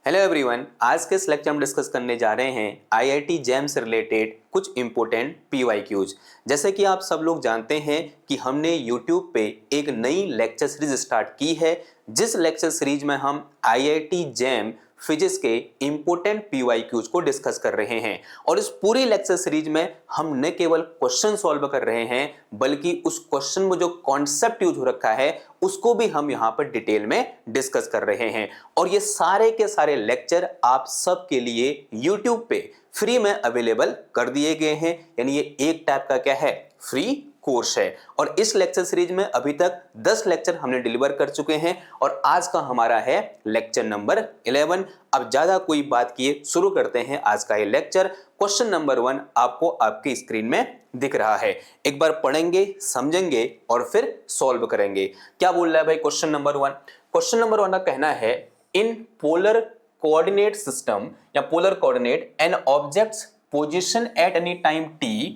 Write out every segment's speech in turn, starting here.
Hello everyone, आज के इस लेक्चर में डिस्कस करने जा रहे हैं आईआईटी जेम से रिलेटेड कुछ इंपॉर्टेंट पीवाईक्यूज। जैसे कि आप सब लोग जानते हैं कि हमने यूट्यूब पे एक नई लेक्चर सीरीज स्टार्ट की है, जिस लेक्चर सीरीज में हम आईआईटी जेम फिजिक्स के इंपॉर्टेंट पीवाईक्यूज को डिस्कस कर रहे हैं। और इस पूरी लेक्चर सीरीज में हम न केवल क्वेश्चन सॉल्व कर रहे हैं, बल्कि उस क्वेश्चन में जो कॉन्सेप्ट यूज हो रखा है उसको भी हम यहाँ पर डिटेल में डिस्कस कर रहे हैं। और ये सारे के सारे लेक्चर आप सब के लिए यूट्यूब पे फ्री में अवेलेबल कर दिए गए हैं, यानी ये एक टाइप का क्या है, फ्री कोर्स है। और इस लेक्चर सीरीज में अभी तक 10 लेक्चर हमने डिलीवर कर चुके हैं और आज का हमारा है लेक्चर नंबर 11। अब ज्यादा कोई बात किए शुरू करते हैं आज का ये लेक्चर। क्वेश्चन नंबर 1 आपको आपकी स्क्रीन में दिख रहा है, एक बार पढ़ेंगे, समझेंगे और फिर सॉल्व करेंगे। क्या बोल रहा है भाई क्वेश्चन नंबर 1? क्वेश्चन नंबर 1 का कहना है, इन पोलर कोऑर्डिनेट सिस्टम या polar coordinate an object's position at any time t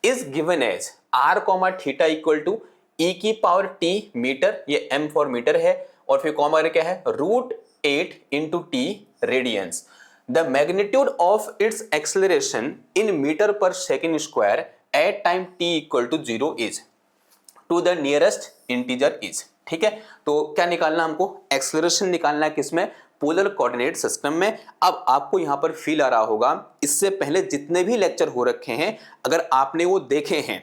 is given as r, theta equal to e की पावर t मीटर, ये m फॉर मीटर है, और फिर comma क्या है, √8 into t radians. The magnitude of its acceleration in metre per second square at time t equal to 0 is to the nearest integer is. ठीक है, तो क्या निकालना हमको, एक्सेलरेशन निकालना है किसमें, पोलर कोऑर्डिनेट सिस्टम में। अब आपको यहां पर फील आ रहा होगा, इससे पहले जितने भी लेक्चर हो रखे हैं अगर आपने वो देखे हैं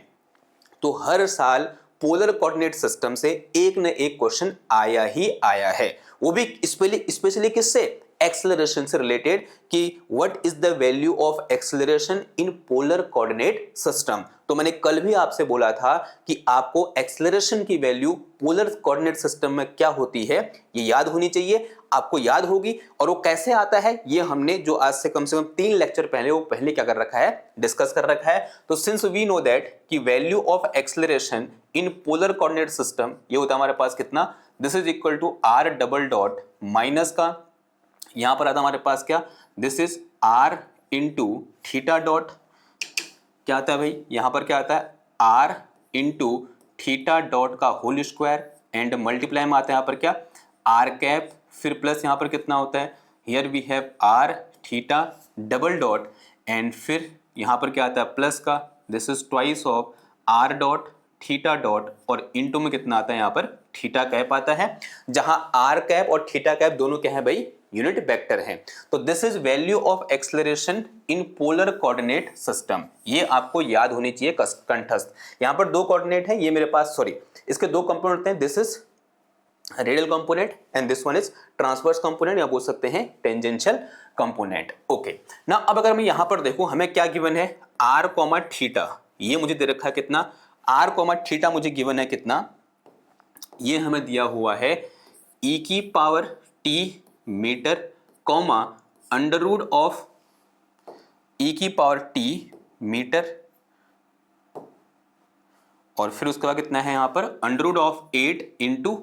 तो हर साल पोलर कोऑर्डिनेट सिस्टम से एक न एक क्वेश्चन आया ही आया है, वो भी स्पेशली किससे, एक्सेलरेशन से रिलेटेड, कि what is the value of acceleration in polar coordinate system. तो मैंने कल भी आपसे बोला था कि आपको एक्सेलरेशन की वैल्यू पोलर कोऑर्डिनेट सिस्टम में क्या होती है ये याद होनी चाहिए, आपको याद होगी। और वो कैसे आता है ये हमने जो आज से कम 3 लेक्चर पहले वो पहले क्या कर रखा है, डिस्कस कर रखा है। तो सिंस वी नो दैट कि value of acceleration in polar coordinate system ये होता है हमारे पास कितना, this is equal to r double dot minus का, यहां पर आता हमारे पास क्या, this is r into theta dot, क्या आता है भाई, यहां पर क्या आता है r इंटू थीटा डॉट का होल स्क्वायर एंड मल्टीप्लाई में आता है यहाँ पर क्या, r कैप, फिर प्लस यहाँ पर कितना होता है, here we have r theta double dot and फिर यहाँ पर क्या आता है प्लस का, this is twice of r dot theta dot, और इनटू में कितना आता है यहाँ पर थीटा कैप आता है, जहां r कैप और थीटा कैप दोनों क्या है भाई, यूनिट वेक्टर है। तो this is value of acceleration in polar coordinate system, ये आपको याद होनी चाहिए कंठस्थ। यहां पर 2 कोऑर्डिनेट है, ये मेरे पास सॉरी इसके 2 कंपोनेंट होते हैं, this is radial component and this one is transverse component, या बोल सकते हैं टेंजेंशियल कंपोनेंट। ओके ना, अब अगर मैं यहां पर देखूं हमें क्या गिवन है, r कॉमा थीटा, ये मुझे दे रखा है कितना, r कॉमा थीटा मुझे गिवन है कितना, ये हमें दिया हुआ है e की power t metre comma under root of e की पावर t मीटर, और फिर उसके बाद कितना है यहां पर under root of 8 into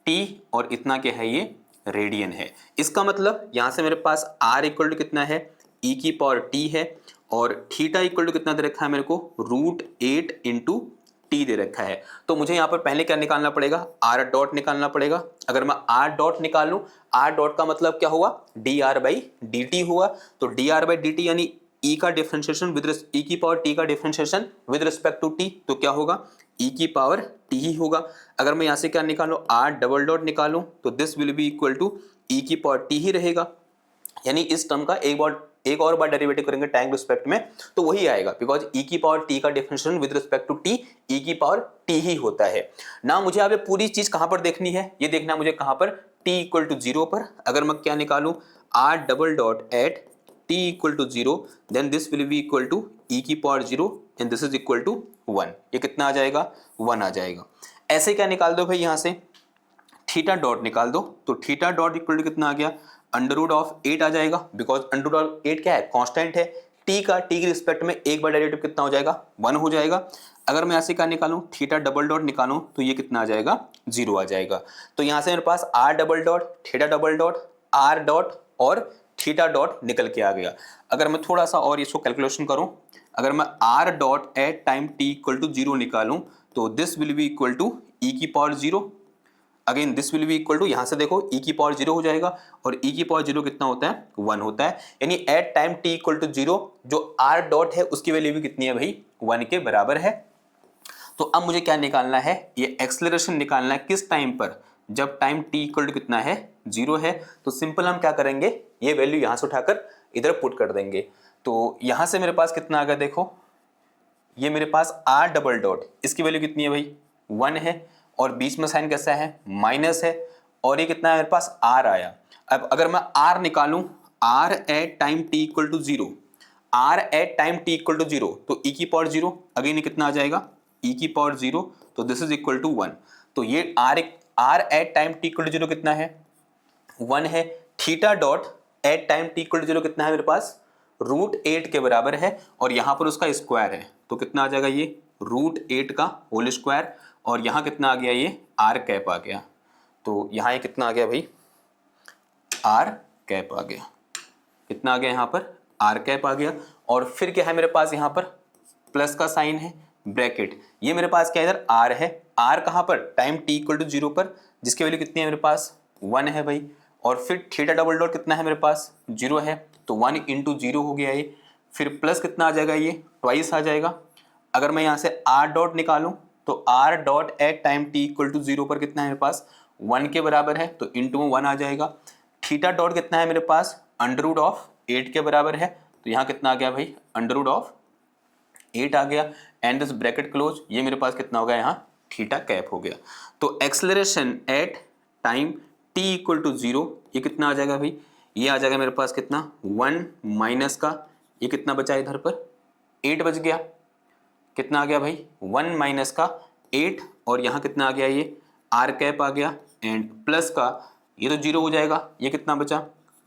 t, और इतना क्या है, ये रेडियन है। इसका मतलब यहां से मेरे पास r इक्वल टू कितना है, e की पावर t है, और थीटा इक्वल टू कितना दे रखा है मेरे को, √8 इंटू टी दे रखा है। तो मुझे यहां पर पहले क्या निकालना पड़ेगा, r डॉट निकालना पड़ेगा। अगर मैं r डॉट निकाल लूं, r डॉट का मतलब क्या हुआ, dr बाई dt हुआ। तो dr बाई dt यानी e का डिफरेंशिएशन विद e की पावर t का differentiation with respect to t, तो क्या होगा, e की पावर t ही होगा। अगर मैं यहां से क्या निकालूं, r डबल डॉट निकालूं, तो this will be equal to e की पावर t ही रहेगा, यानी इस टर्म का एक और बार डेरिवेटिव करेंगे टाइम रिस्पेक्ट में तो वही आएगा, बिकॉज e की पावर t का differentiation with respect to t e की पावर t ही होता है ना। मुझे अब ये पूरी चीज कहां पर देखनी है, ये देखना है मुझे कहां पर, t इक्वल टू 0 पर। अगर मैं क्या निकालूं, r double dot at t equal to 0, then this will be equal to e की power 0 and this is equal to 1, ये कितना आ जाएगा, 1 आ जाएगा। ऐसे क्या निकाल दो भाई, यहां से थीटा डॉट निकाल दो, तो थीटा डॉट इक्वल टू कितना आ गया, अंडर रूट ऑफ 8 आ जाएगा, बिकॉज अंडर रूट ऑफ 8 क्या है, कांस्टेंट है, t का t के रिस्पेक्ट में एक बार डेरिवेटिव कितना हो जाएगा, 1 हो जाएगा। अगर मैं ऐसे क्या निकालूं, थीटा डबल डॉट निकालूं, तो ये कितना आ जाएगा, 0 आ जाएगा। तो यहां से मेरे पास r double dot, theta double dot, r dot और थीटा डॉट निकल के आ गया। अगर मैं थोड़ा सा और इसको कैलकुलेशन करूं, अगर मैं r dot at time t equal to 0 निकालूं, तो this will be equal to e की power 0, again this will be equal to, यहाँ से देखो e की पावर 0 हो जाएगा और e की पावर 0 कितना होता है 1 होता है, यानी at time t equal to 0 जो r डॉट है उसकी वैल्यू भी कितनी है भाई 1 के बराबर है। तो अब मुझे क्या निकालना है, ये एक्सेलरेशन निकालना है किस टाइम पर, जब टाइम t इक्वल टू कितना है 0 है। तो सिंपल हम क्या करेंगे, ये वैल्यू यहाँ से उठाकर इधर पुट कर देंगे। तो यहाँ से मेरे पास कितना आ गया देखो, ये मेरे पास r डबल डॉट, इसकी वैल्यू कितनी है भाई 1 है और बीच में साइन कैसा है माइनस है, और ये कितना है मेरे पास r आया। अब अगर मैं r निकालूं, r at time t equal to 0, r at time t equal to 0 तो e की पावर 0, अगेन ये कितना आ जाएगा e की पावर 0, तो दिस इज इक्वल टू 1। तो ये r at time t equal to 0 कितना है 1 है। Theta dot at time t equal to 0 कितना है मेरे पास √8 के बराबर है, और यहाँ पर उसका स्क्वायर है तो कितना आ जाएगा ये √8 का होल स्क्वायर, और यहाँ कितना आ गया ये r कैप आ गया। तो यहाँ ये कितना आ गया भाई r कैप आ गया, कितना आ गया यहाँ पर r कैप आ गया। और फिर क्या है मेरे पास यहाँ पर प्लस का साइन है ब्रैकेट, ये मेरे पास क्या है इधर r है, r कहाँ पर टाइम t इक्वल टू 0 पर, जिसकी वैल्यू कितनी है मेरे पास 1 है भाई। और फिर थीटा डबल डॉट कितना है मेरे पास 0 है, तो 1 इंटू 0 हो गया ये, फिर प्लस कितना आ जाएगा ये ट्वाइस आ जाएगा। अगर मैं यहाँ से r डॉट निकालूं तो r dot at time t equal to 0 पर कितना है मेरे पास 1 के बराबर है, तो इंटू में 1 आ जाएगा। थीटा डॉट कितना है मेरे पास √8 के बराबर है, तो यहाँ कितना आ गया भाई √8 आ गया, एंड दिस ब्रैकेट क्लोज, ये मेरे पास कितना हो गया यहाँ थीटा कैप हो गया। तो acceleration at time t equal to 0, ये कितना आ जाएगा भाई, ये आ जाएगा मेरे पास कितना 1 माइनस का, ये कितना बचा इधर पर 8 बच गया, कितना आ गया भाई 1 माइनस का 8, और यहाँ कितना आ गया ये r कैप आ गया, एंड प्लस का ये तो 0 हो जाएगा, ये कितना बचा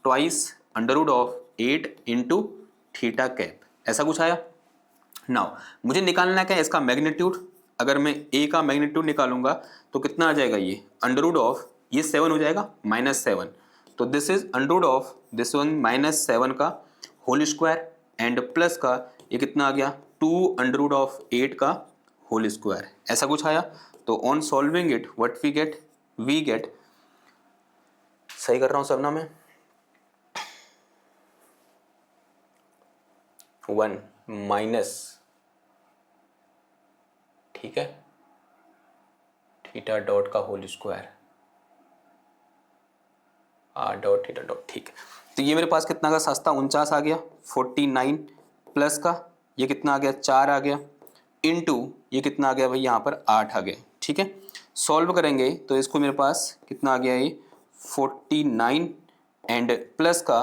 ट्वाइस √8 इंटू थीटा कैप, ऐसा कुछ आया। नाउ मुझे निकालना क्या है इसका मैग्नीट्यूड, अगर मैं a का मैग्नीट्यूड निकालूंगा तो कितना आ जाएगा ये ये 7 हो जाएगा -7, तो दिस इज दिस वन -7 का होल स्क्वायर, एंड प्लस का ये कितना आ गया 2 √8 का होल स्क्वायर, ऐसा कुछ आया। तो on solving it what we get, सही कर रहा हूं सब ना मैं, 1 माइनस, ठीक है, थीटा डॉट का whole square r dot theta dot, ठीक है। तो ये मेरे पास कितना का सस्ता 49 आ गया, 49 प्लस का ये कितना आ गया 4 आ गया, इनटू ये कितना आ गया भाई यहाँ पर 8 आ गया, ठीक है। सॉल्व करेंगे तो इसको मेरे पास कितना आ गया ये 49 एंड प्लस का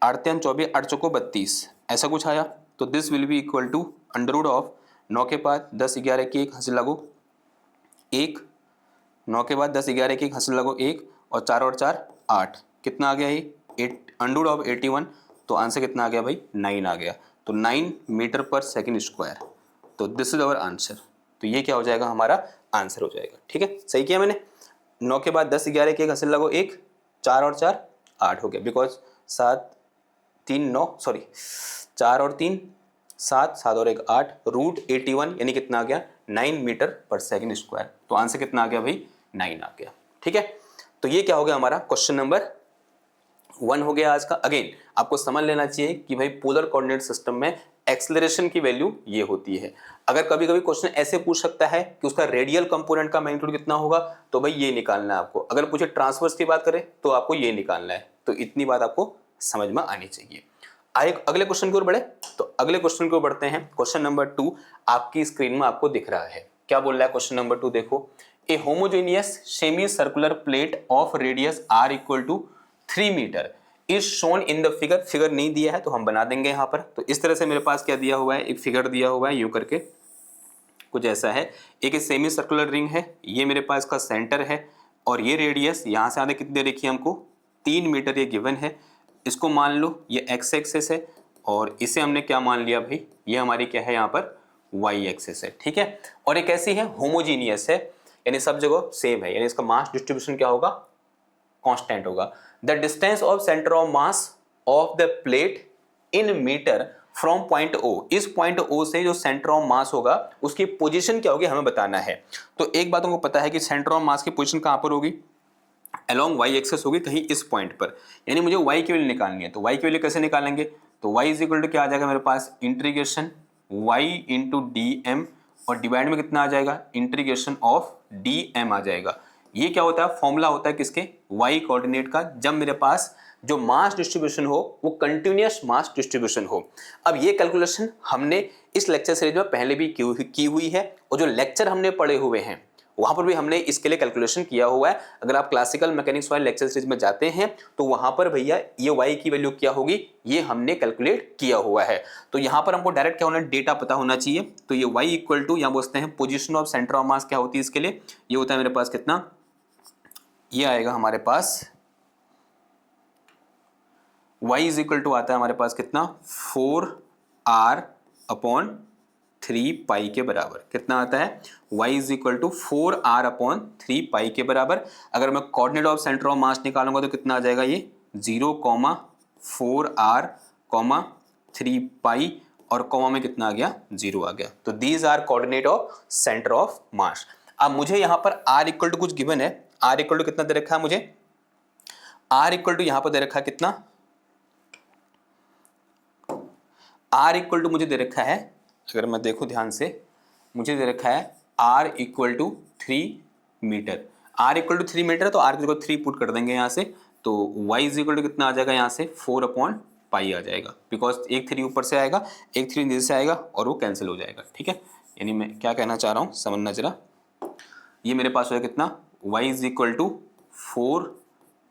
8 24 8 चौको 32, ऐसा कुछ आया। तो this will be equal to √9 के बाद 10 11 के 1 हंस लगो 1, 9 के बाद 10 11 के 1 हंस लगो 1, और 4 और 4 8, कितना आ गया ये √81, तो आंसर कितना आ गया भाई 9 आ गया, तो 9 मीटर पर सेकंड स्क्वायर, तो दिस इज आवर आंसर। तो ये क्या हो जाएगा हमारा आंसर हो जाएगा, ठीक है, सही किया मैंने। 9 के बाद 10 11 के 1 हंस लगो 1, 4 और 4 8 हो गया, बिकॉज 7 3 9 सॉरी 4 और 3 7, 7 और 1 8, √81 यानी कितना आ गया 9 मीटर पर सेकंड स्क्वायर, तो आंसर कितना आ गया भाई 9 आ गया, ठीक है। तो ये क्या हो गया हमारा क्वेश्चन नंबर 1 हो गया आज का। अगेन आपको समझ लेना चाहिए कि भाई पोलर कोऑर्डिनेट सिस्टम में एक्सेलरेशन की वैल्यू ये होती है। अगर कभी कभी क्वेश्चन ऐसे पूछ सकता है कि उसका रेडियल कंपोनेंट का मैग्नीट्यूड कितना होगा, तो भाई ये निकालना है आपको। अगर पूछे ट्रांसवर्स की बात करें तो आपको ये निकालना है, तो इतनी बात आपको समझ में आनी चाहिए। आइए अगले क्वेश्चन की ओर बढ़े, तो अगले क्वेश्चन की ओर बढ़ते हैं। क्वेश्चन नंबर 2 आपकी स्क्रीन में आपको दिख रहा है, क्या बोल रहा है क्वेश्चन नंबर 2 देखो। A homogeneous semi circular plate of radius r equal to 3 metre is shown in the figure, figure नहीं दिया है तो हम बना देंगे यहाँ पर। तो इस तरह से मेरे पास क्या दिया हुआ है, एक फिगर दिया हुआ है यूं करके, कुछ ऐसा है। एक सेमी सर्कुलर रिंग है, ये मेरे पास का सेंटर है, और ये रेडियस यहाँ से आगे कितनी दे रखी है हमको 3 मीटर, ये गिवन है। इसको मान लो ये x एक्सिस है, और इसे हमने क्या मान लिया भाई, ये हमारी क्या है यहाँ पर y एक्सिस है, ठीक है। और ये कैसी है, होमोजीनियस है, यानी सब जगह सेम है, यानी इसका मास डिस्ट्रीब्यूशन क्या होगा, कांस्टेंट होगा। The distance of centre of mass of the plate in metre from point O, इस पॉइंट ओ से जो सेंटर ऑफ मास होगा उसकी पोजीशन क्या होगी हमें बताना है। तो एक बात हमको पता है कि सेंटर ऑफ मास की पोजीशन कहां पर होगी, अलोंग वाई एक्सेस होगी, कहीं इस पॉइंट पर, यानी मुझे वाई की वैल्यू निकालनी है। तो वाई की वैल्यू कैसे निकालेंगे, तो वाई इज इक्वल टू क्या आ जाएगा मेरे पास, integration y into d m, और डिवाइड में कितना आ जाएगा, इंटीग्रेशन ऑफ डी एम आ जाएगा। ये क्या होता है, फॉर्मूला होता है किसके, वाई कोऑर्डिनेट का, जब मेरे पास जो मास डिस्ट्रीब्यूशन हो वो कंटिन्यूअस मास डिस्ट्रीब्यूशन हो। अब ये कैलकुलेशन हमने इस लेक्चर सीरीज में पहले भी की हुई है, और जो लेक्चर हमने पढ़े हुए हैं वहां पर भी हमने इसके लिए कैलकुलेशन किया हुआ है। अगर आप क्लासिकल मैकेनिक्स वाले लेक्चर सीरीज में जाते हैं तो वहां पर भैया ये y की वैल्यू क्या होगी ये हमने कैलकुलेट किया हुआ है। तो यहां पर हमको डायरेक्ट क्या होना, डेटा पता होना चाहिए। तो ये y इक्वल टू यहाँ बोलते हैं पोजीशन ऑफ सेंटर ऑफ मास, क्या होती है इसके लिए, ये होता है मेरे पास कितना, ये आएगा हमारे पास y इज इक्वल टू आता है हमारे पास कितना, 4r अपॉन 3 पाई के बराबर। कितना आता है, y is equal to 4r upon 3 pi के बराबर। अगर मैं coordinate of centre of mass निकालूंगा तो कितना आ जाएगा, ये 0,4r, 3 पाई, और कॉमा में कितना आ गया, 0 आ गया। तो these are coordinate of centre of mass. अब मुझे यहां पर r इक्वल टू कुछ गिवन है, r इक्वल टू कितना दे रखा है मुझे, r इक्वल टू यहां पर दे रखा है कितना, r इक्वल टू मुझे दे रखा है, अगर मैं देखूं ध्यान से, मुझे दे रखा है r equal to 3 metre. r equal to 3 metre, तो r की जगह 3 पुट कर देंगे यहाँ से, तो y इज इक्वल टू कितना आ जाएगा यहाँ से, 4 अपॉन पाई आ जाएगा, बिकॉज एक 3 ऊपर से आएगा, एक 3 नीचे से आएगा, और वो कैंसिल हो जाएगा। ठीक है, यानी मैं क्या कहना चाह रहा हूँ समझना जरा, ये मेरे पास हो जाएगा कितना, y is equal to 4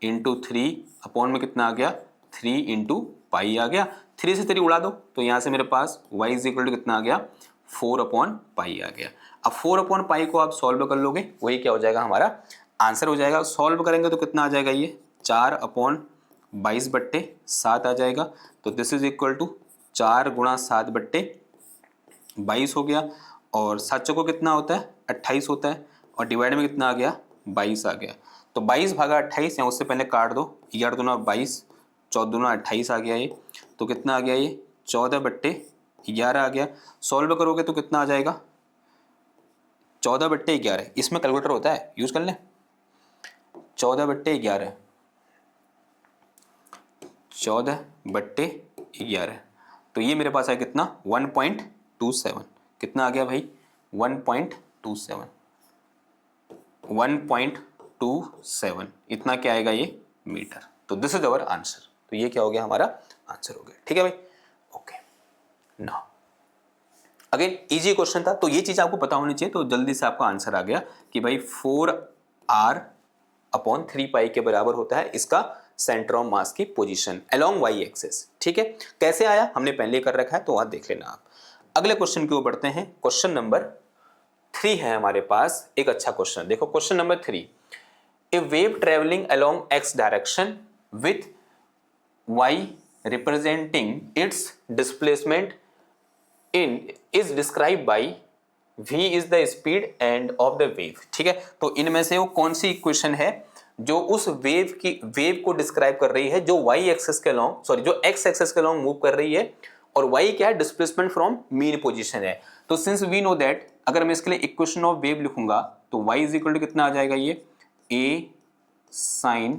into 3 upon में कितना आ गया, 3 इंटू पाई आ गया, 3 से 3 उड़ा दो, तो यहाँ से मेरे पास y इज इक्वल टू कितना आ गया, 4 अपॉन पाई आ गया। अब 4 अपॉन पाई को आप सॉल्व कर लोगे, वही क्या हो जाएगा हमारा आंसर हो जाएगा। सॉल्व करेंगे तो कितना आ जाएगा, ये 4 अपॉन 22/7 आ जाएगा। तो दिस इज इक्वल टू 4 गुणा 7/22 हो गया, और 7 चौको कितना होता है, 28 होता है, और डिवाइड में कितना आ गया, 22 आ गया। तो 22 भागा 28, या उससे पहले काट दो, 11 दूना 22, 14 दूना 28 आ गया ये, तो कितना आ गया ये 14/11 आ गया। सॉल्व करोगे तो कितना आ जाएगा, 14/11, इसमें कैलकुलेटर होता है यूज कर लें, 14/11, 14/11, तो ये मेरे पास है कितना, 1.27, कितना आ गया भाई, 1.27, 1.27, इतना क्या आएगा ये मीटर। तो दिस इज अवर आंसर। तो ये क्या हो गया, हमारा आंसर हो गया। ठीक है भाई, okay. Now again easy question था, तो ये चीज आपको पता होनी चाहिए, तो जल्दी से आपका आंसर आ गया कि भाई 4r अपॉन 3 पाई के बराबर होता है इसका सेंटर ऑफ मास की पोजीशन अलोंग वाई एक्सिस। ठीक है, कैसे आया हमने पहले कर रखा है, तो वहां देख लेना आप। अगले क्वेश्चन की ओर बढ़ते हैं। क्वेश्चन नंबर 3 है हमारे पास, एक अच्छा क्वेश्चन देखो। Question number 3, A wave travelling along x direction with y representing its displacement in is described by v is the speed and of the wave। ठीक है, तो इनमें से वो कौन सी इक्वेशन है जो उस वेव को डिस्क्राइब कर रही है, जो y एक्सेस के अलोंग, सॉरी जो x एक्सेस के अलोंग मूव कर रही है, और y क्या है, डिस्प्लेसमेंट फ्रॉम मीन पोजीशन है। तो सिंस वी नो दैट, अगर मैं इसके लिए इक्वेशन ऑफ वेव लिखूंगा तो y इज इक्वल टू कितना आ जाएगा, ये a sin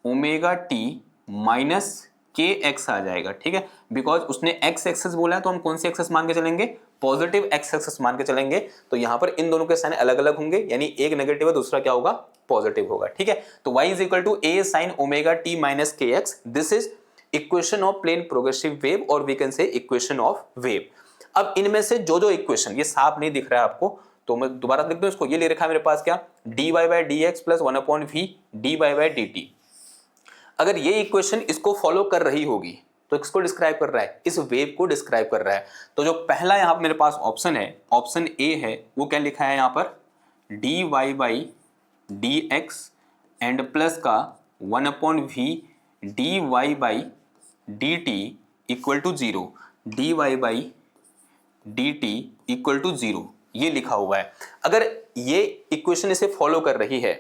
omega t minus के एक्स आ जाएगा। ठीक है, बिकॉज उसने एक्स एक्सेस बोला है, तो हम कौन सी एक्सेस मान के चलेंगे, पॉजिटिव एक्स एक्सेस मान के चलेंगे। तो यहां पर इन दोनों के साइन अलग अलग होंगे, यानी एक नेगेटिव है, दूसरा क्या होगा, पॉजिटिव होगा। ठीक है, तो y is equal to a sine omega t minus के x, this is equation of plane progressive wave, और we can say equation of wave. अब इनमें से जो इक्वेशन, ये साफ नहीं दिख रहा है आपको, तो मैं दोबारा लिख दूं इसको। ये ले रखा है मेरे पास क्या, dy by d x plus 1/v dy by d T. अगर ये इक्वेशन इसको फॉलो कर रही होगी तो किसको डिस्क्राइब कर रहा है, इस वेव को डिस्क्राइब कर रहा है। तो जो पहला यहां पर मेरे पास ऑप्शन है, ऑप्शन ए है, वो क्या लिखा है यहां पर, dy by d x and plus का 1/v dy by d t equal to 0, dy by d t equal to 0, ये लिखा हुआ है। अगर ये इक्वेशन इसे फॉलो कर रही है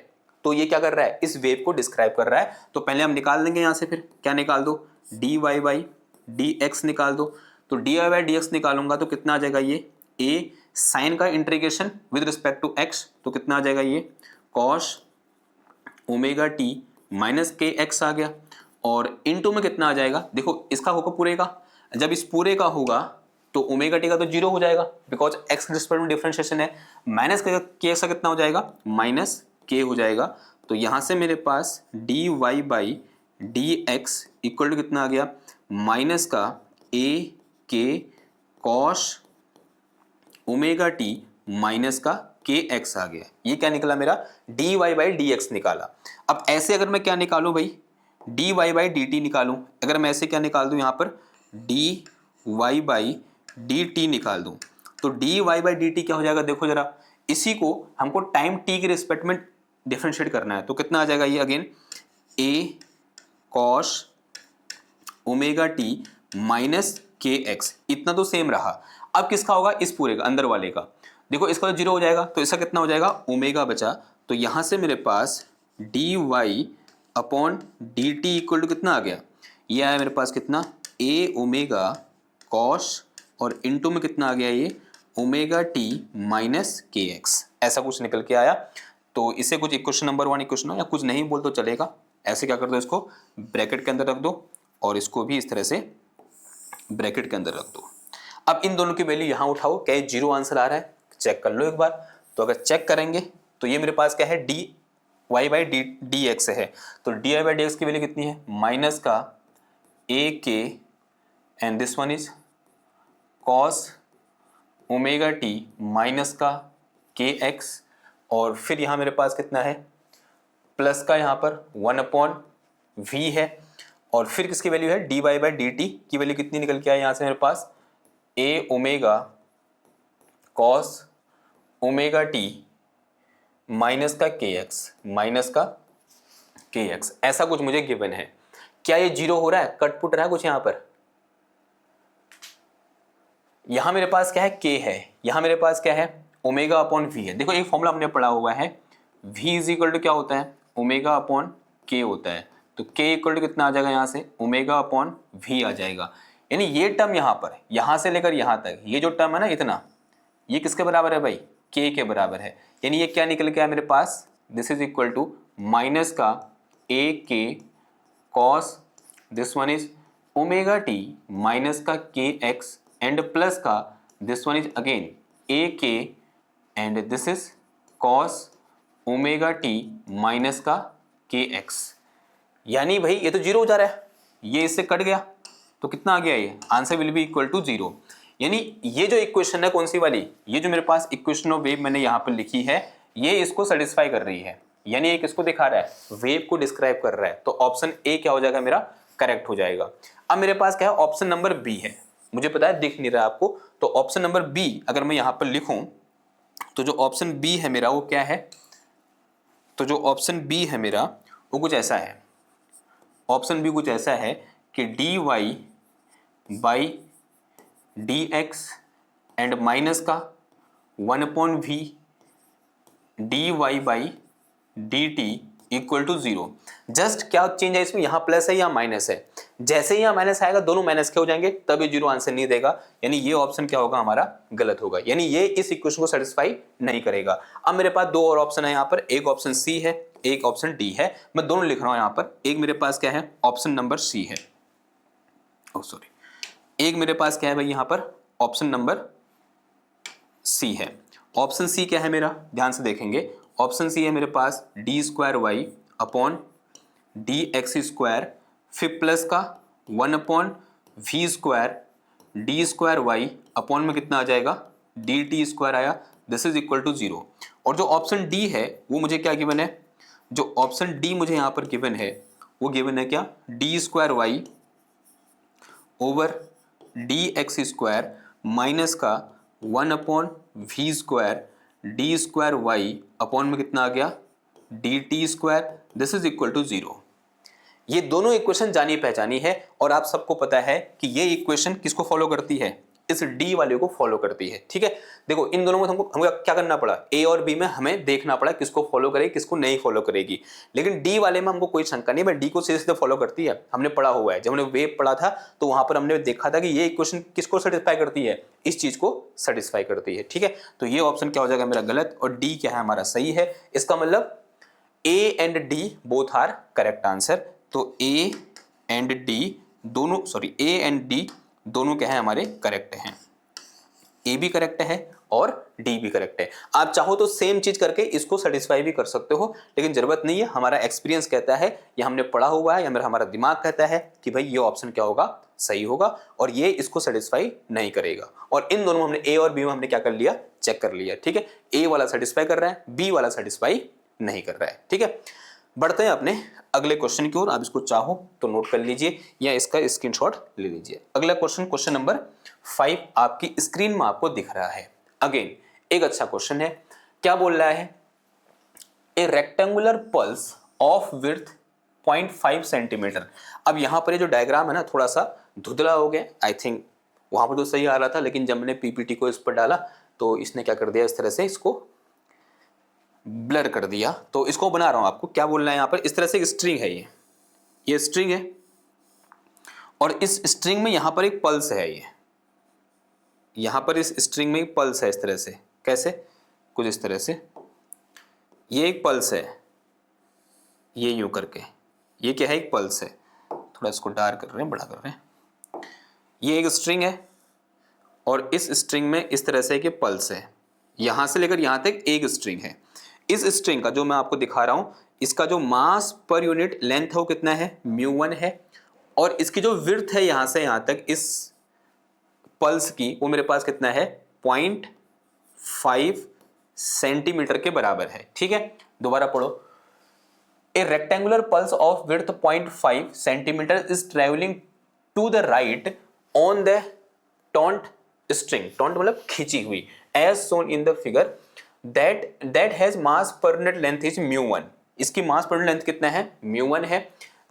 तो ये क्या कर रहा है, इस वेव को डिस्क्राइब कर रहा है। तो पहले हम निकाल देंगे यहां से, फिर क्या निकाल दो, dy बाई डी एक्स निकाल दो। तो तो d y by d x निकालूंगा तो कितना आ जाएगा ये ए साइन का integration with respect to x, तो कितना आ जाएगा ये कॉस ओमेगा टी माइनस के एक्स आ गया, और इनटू में कितना आ जाएगा, देखो इसका होगा पूरे का, जब इस पूरे का होगा तो ओमेगा टी का तो जीरो हो जाएगा बिकॉज एक्स के रिस्पेक्ट में डिफरेंशिएशन है, माइनस के एक्स का कितना हो जाएगा माइनस के हो जाएगा। तो यहाँ से मेरे पास d y by d x equal to कितना आ गया माइनस का ए k cos omega t minus का के एक्स आ गया। ये क्या निकला मेरा d y by d x निकाला। अब ऐसे अगर मैं क्या निकालूं भाई d y by d t निकालूं, अगर मैं ऐसे क्या निकाल दूं यहाँ पर d y by d t निकाल दूं, तो d y by d t क्या हो जाएगा, देखो जरा इसी को हमको टाइम टी के रिस्पेक्ट में डिफरेंशिएट करना है, तो कितना आ जाएगा ये again A cos omega t minus के एक्स, इतना तो सेम रहा। अब किसका होगा इस पूरे का अंदर वाले का, देखो इसका तो जीरो हो जाएगा तो इसका कितना हो जाएगा ओमेगा बचा, तो यहां से मेरे पास d y upon d t equal to कितना आ गया, ये आया मेरे पास कितना ए ओमेगा कॉस और इनटू में कितना आ गया ये ओमेगा टी माइनस के एक्स, ऐसा कुछ निकल के आया। तो इसे कुछ इक्वेशन नंबर 1 इक्वेशन या कुछ नहीं बोल तो चलेगा, ऐसे क्या कर दो इसको ब्रैकेट के अंदर रख दो और इसको भी इस तरह से ब्रैकेट के अंदर रख दो। अब इन दोनों की वैल्यू यहाँ उठाओ, क्या जीरो आंसर आ रहा है चेक कर लो एक बार। तो अगर चेक करेंगे तो ये मेरे पास क्या है d y by d x है, तो d y by d x की वैल्यू कितनी है माइनस का ए k and this one is cos omega t minus का के एक्स, और फिर यहाँ मेरे पास कितना है प्लस का यहाँ पर 1 अपॉन वी है, और फिर किसकी वैल्यू है d y by d t की वैल्यू कितनी निकल के आए यहाँ से मेरे पास a omega cos omega t minus का के एक्स, ऐसा कुछ मुझे गिवन है। क्या ये जीरो हो रहा है, कट पुट रहा है कुछ यहाँ पर, यहां मेरे पास क्या है के है, यहां मेरे पास क्या है ओमेगा अपॉन वी है। देखो एक फॉर्मूला हमने पढ़ा हुआ है v इज इक्वल टू क्या होता है ओमेगा अपॉन के होता है, तो k इक्वल टू कितना आ जाएगा यहाँ से ओमेगा अपॉन वी आ जाएगा। यानी ये टर्म यहाँ पर यहाँ से लेकर यहाँ तक ये जो टर्म है ना इतना, ये किसके बराबर है भाई k के बराबर है। यानी ये क्या निकल के आया मेरे पास this is equal to minus का ए k cos this one is omega t minus का के एक्स एंड प्लस का this one is again a k and this is cos omega t minus का के एक्स। यानी भाई ये तो zero हो जा रहा है, ये इससे कट गया तो कितना आ गया ये answer will B equal to zero. यानी ये जो इक्वेशन है कौन सी वाली, ये जो मेरे पास इक्वेशन ऑफ वेव मैंने यहाँ पर लिखी है ये इसको सेटिस्फाई कर रही है, यानी एक इसको दिखा रहा है वेव को डिस्क्राइब कर रहा है, तो ऑप्शन ए क्या हो जाएगा मेरा करेक्ट हो जाएगा। अब मेरे पास क्या है ऑप्शन नंबर बी है, मुझे पता है दिख नहीं रहा आपको, तो ऑप्शन नंबर बी अगर मैं यहाँ पर लिखूं तो जो ऑप्शन बी है मेरा वो क्या है, तो जो ऑप्शन बी है मेरा वो कुछ ऐसा है, ऑप्शन बी कुछ ऐसा है कि d y by d x and minus का 1 upon v d y by d t equal to zero. Just क्या चेंज है इसमें, यहाँ प्लस है यहाँ माइनस है, जैसे ही यहाँ माइनस आएगा दोनों माइनस के हो जाएंगे तब ये जीरो आंसर नहीं देगा, यानी ये ऑप्शन क्या होगा हमारा गलत होगा, यानी ये इस इक्वेशन को सेटिस्फाई नहीं करेगा। अब मेरे पास दो और ऑप्शन है यहाँ पर, एक ऑप्शन सी है एक ऑप्शन डी है, मैं दोनों लिख रहा हूँ यहाँ पर। एक मेरे पास क्या है ऑप्शन नंबर सी है, एक मेरे पास क्या है भाई यहाँ पर ऑप्शन नंबर सी है। ऑप्शन सी क्या है मेरा ध्यान से देखेंगे, ऑप्शन सी है मेरे पास d square Y upon d x square फिर प्लस का 1 upon we square D square Y upon में कितना आ जाएगा डी टी स्क्वायर आया, this is equal to zero. और जो ऑप्शन डी है वो मुझे क्या गिवन है, जो ऑप्शन डी मुझे यहाँ पर गिवन है वो गिवन है क्या D square Y over D x square minus का 1 upon we square D square Y upon में कितना आ गया D T square, this is equal to zero. ये दोनों इक्वेशन जानी पहचानी है और आप सबको पता है कि ये इक्वेशन किसको फॉलो करती है, इस डी वाले को फॉलो करती है। ठीक है, देखो इन दोनों में हमको क्या करना पड़ा, ए और बी में हमें देखना पड़ा किसको फॉलो करेगी किसको नहीं फॉलो करेगी। लेकिन डी वाले में हमको कोई शंका नहीं, डी को सीधे सीधे फॉलो करती है, हमने पढ़ा हुआ है। जब हमने वेव पढ़ा था तो वहां पर हमने देखा था कि ये इक्वेशन किसको सेटिस्फाई करती है, इस चीज को सेटिस्फाई करती है। ठीक है, तो ये ऑप्शन क्या हो जाएगा मेरा गलत और डी क्या है हमारा सही है। इसका मतलब A and D both are correct answer. तो ए एंड डी दोनों, सॉरी ए एंड डी दोनों क्या है हमारे करेक्ट हैं। ए भी करेक्ट है और डी भी करेक्ट है। आप चाहो तो सेम चीज करके इसको सेटिस्फाई भी कर सकते हो, लेकिन जरूरत नहीं है। हमारा एक्सपीरियंस कहता है या हमने पढ़ा हुआ है या हमारा दिमाग कहता है कि भाई ये ऑप्शन क्या होगा, सही होगा और ये इसको सेटिस्फाई नहीं करेगा। और इन दोनों में हमने ए और बी में हमने क्या कर लिया, चेक कर लिया। ठीक है, ए वाला सेटिस्फाई कर रहा है, बी वाला सेटिस्फाई नहीं कर रहा है। ठीक है, बढ़ते हैं अपने अगले क्वेश्चन की ओर। आप इसको चाहो तो नोट कर लीजिए या इसका स्क्रीनशॉट ले लीजिए। अगला क्वेश्चन, क्वेश्चन नंबर 5 आपकी स्क्रीन में आपको दिख रहा है। अगेन एक अच्छा क्वेश्चन है। क्या बोल रहा है, ए rectangular pulse of width 0.5 centimetre. अब यहां पर ये जो डायग्राम है ना थोड़ा सा धुंधला हो गया, आई थिंक वहां पर तो सही आ रहा था, लेकिन जब मैंने पीपीटी को इस पर डाला तो इसने क्या कर दिया, इस तरह से इसको ब्लर कर दिया। तो इसको बना रहा हूं आपको, क्या बोलना है यहाँ पर, इस तरह से एक स्ट्रिंग है, ये स्ट्रिंग है और इस स्ट्रिंग में यहां पर एक पल्स है। ये यहां पर इस स्ट्रिंग में एक पल्स है, इस तरह से, कैसे, कुछ इस तरह से, ये एक पल्स है, ये यूं करके, ये क्या है, एक पल्स है। थोड़ा इसको डार्क कर रहे हैं, बड़ा कर रहे हैं। ये एक स्ट्रिंग है और इस स्ट्रिंग में इस तरह से एक पल्स है, यहां से लेकर यहां तक एक स्ट्रिंग है। इस स्ट्रिंग का जो मैं आपको दिखा रहा हूं, इसका जो मास पर यूनिट लेंथ है वो कितना है, μ1 है और इसकी जो विड्थ है यहां से यहां तक इस पल्स की, वो मेरे पास कितना है, 0.5 सेंटीमीटर के बराबर है। ठीक है, दोबारा पढ़ो। A rectangular pulse of width 0.5 centimetre is travelling to the right on the टॉन्ट स्ट्रिंग, टॉन्ट मतलब खींची हुई, as shown in the figure that has mass per unit length is μ1। इसकी मास पर यूनिट लेंथ कितना है, μ1 है।